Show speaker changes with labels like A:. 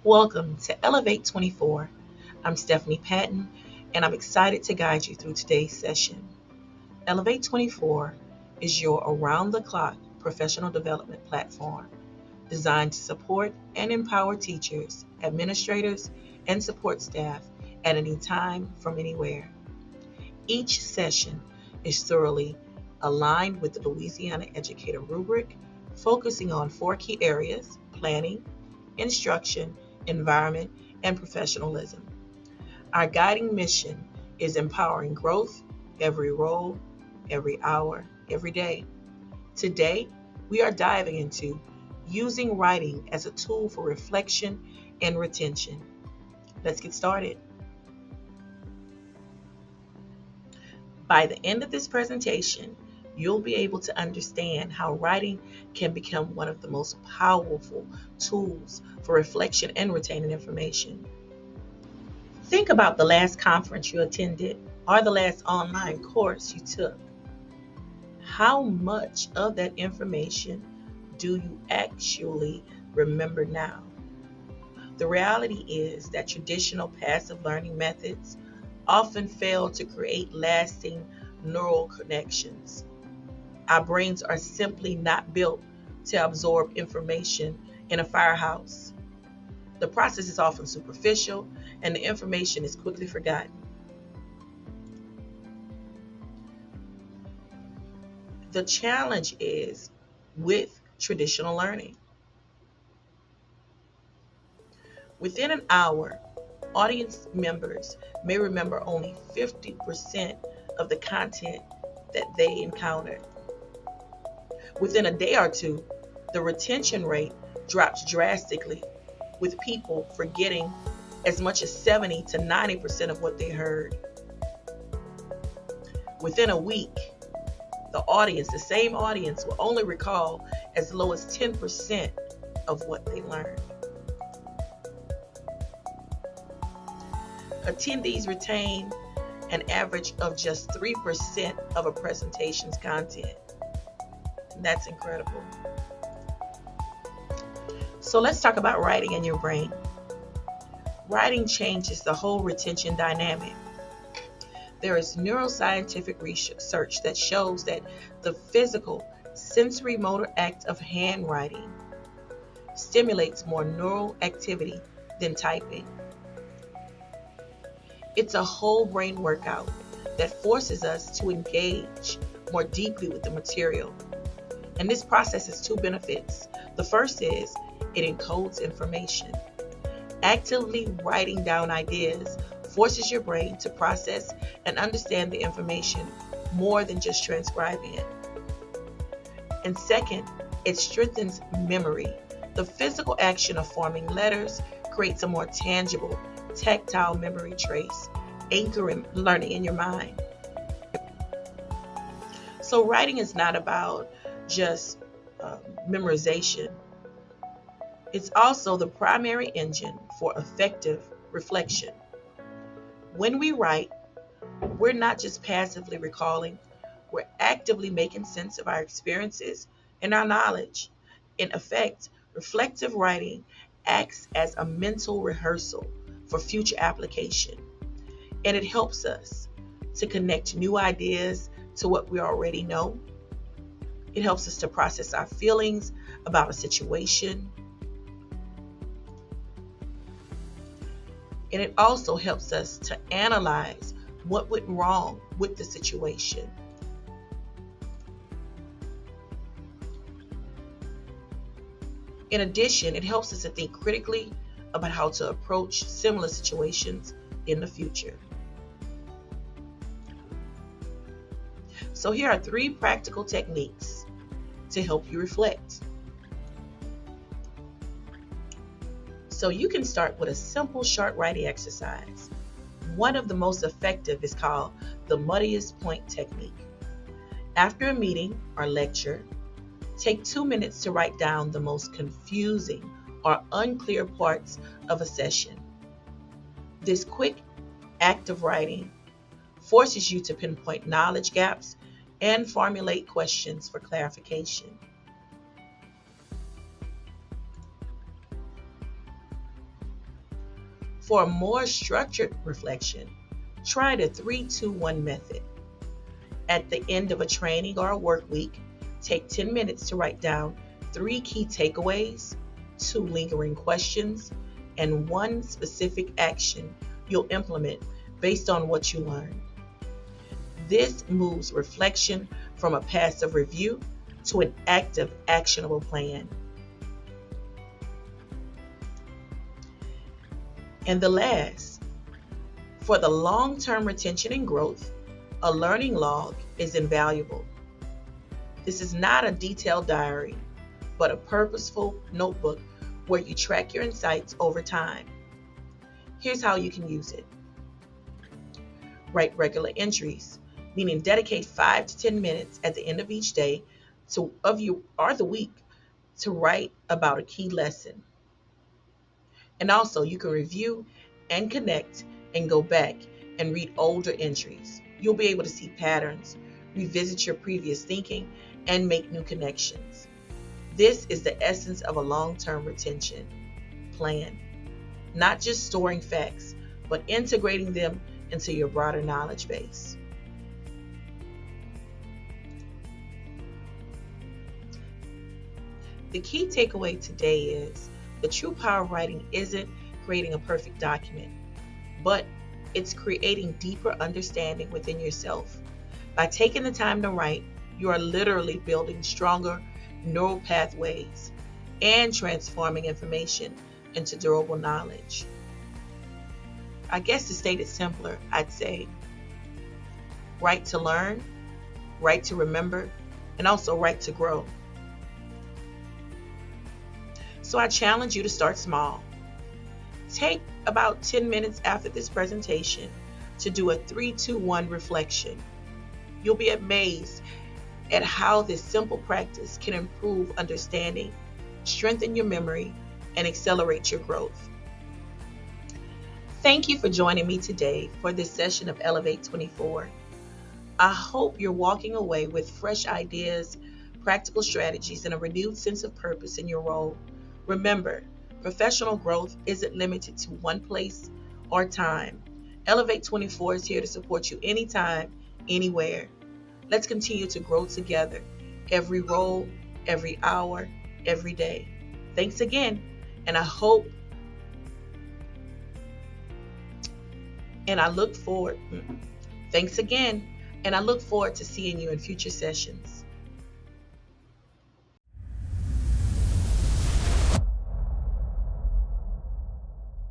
A: Welcome to Elevate 24. I'm Stephanie Patton, and I'm excited to guide you through today's session. Elevate 24 is your around the clock professional development platform designed to support and empower teachers, administrators, and support staff at any time from anywhere. Each session is thoroughly aligned with the Louisiana Educator rubric, focusing on four key areas: planning, instruction, environment, and professionalism. Our guiding mission is empowering growth every role, every hour, every day. Today, we are diving into using writing as a tool for reflection and retention. Let's get started. By the end of this presentation, you'll be able to understand how writing can become one of the most powerful tools for reflection and retaining information. Think about the last conference you attended or the last online course you took. How much of that information do you actually remember now? The reality is that traditional passive learning methods often fail to create lasting neural connections. Our brains are simply not built to absorb information in a firehouse. The process is often superficial and the information is quickly forgotten. The challenge is with traditional learning. Within an hour, audience members may remember only 50% of the content that they encountered. Within a day or two, the retention rate drops drastically, with people forgetting as much as 70 to 90% of what they heard. Within a week, the same audience, will only recall as low as 10% of what they learned. Attendees retain an average of just 3% of a presentation's content. And that's incredible. So let's talk about writing in your brain. Writing changes the whole retention dynamic. There is neuroscientific research that shows that the physical sensory motor act of handwriting stimulates more neural activity than typing. It's a whole brain workout that forces us to engage more deeply with the material. And this process has two benefits. The first is it encodes information. Actively writing down ideas forces your brain to process and understand the information more than just transcribing it. And second, it strengthens memory. The physical action of forming letters creates a more tangible, tactile memory trace, anchoring learning in your mind. So writing is not about just memorization. It's also the primary engine for effective reflection. When we write, we're not just passively recalling, we're actively making sense of our experiences and our knowledge. In effect, reflective writing acts as a mental rehearsal for future application, and it helps us to connect new ideas to what we already know. It helps us to process our feelings about a situation, and it also helps us to analyze what went wrong with the situation. In addition, it helps us to think critically about how to approach similar situations in the future. So here are 3 practical techniques to help you reflect. So you can start with a simple short writing exercise. One of the most effective is called the muddiest point technique. After a meeting or lecture, take 2 minutes to write down the most confusing or unclear parts of a session. This quick act of writing forces you to pinpoint knowledge gaps and formulate questions for clarification. For a more structured reflection, try the 3-2-1 method. At the end of a training or a work week, take 10 minutes to write down 3 key takeaways, 2 lingering questions, and 1 specific action you'll implement based on what you learned. This moves reflection from a passive review to an active, actionable plan. And the last, for the long-term retention and growth, a learning log is invaluable. This is not a detailed diary, but a purposeful notebook where you track your insights over time. Here's how you can use it. Write regular entries, meaning dedicate 5 to 10 minutes at the end of each day of you or the week to write about a key lesson. And also, you can review and connect and go back and read older entries. You'll be able to see patterns, revisit your previous thinking, and make new connections. This is the essence of a long-term retention plan. Not just storing facts, but integrating them into your broader knowledge base. The key takeaway today is the true power of writing isn't creating a perfect document, but it's creating deeper understanding within yourself. By taking the time to write, you are literally building stronger neural pathways and transforming information into durable knowledge. I guess to state it simpler, I'd say write to learn, write to remember, and also write to grow. So I challenge you to start small. Take about 10 minutes after this presentation to do a 3-2-1 reflection. You'll be amazed at how this simple practice can improve understanding, strengthen your memory, and accelerate your growth. Thank you for joining me today for this session of Elevate 24. I hope you're walking away with fresh ideas, practical strategies, and a renewed sense of purpose in your role. Remember, professional growth isn't limited to one place or time. Elevate 24 is here to support you anytime, anywhere. Let's continue to grow together, every role, every hour, every day. Thanks again, and I look forward to seeing you in future sessions.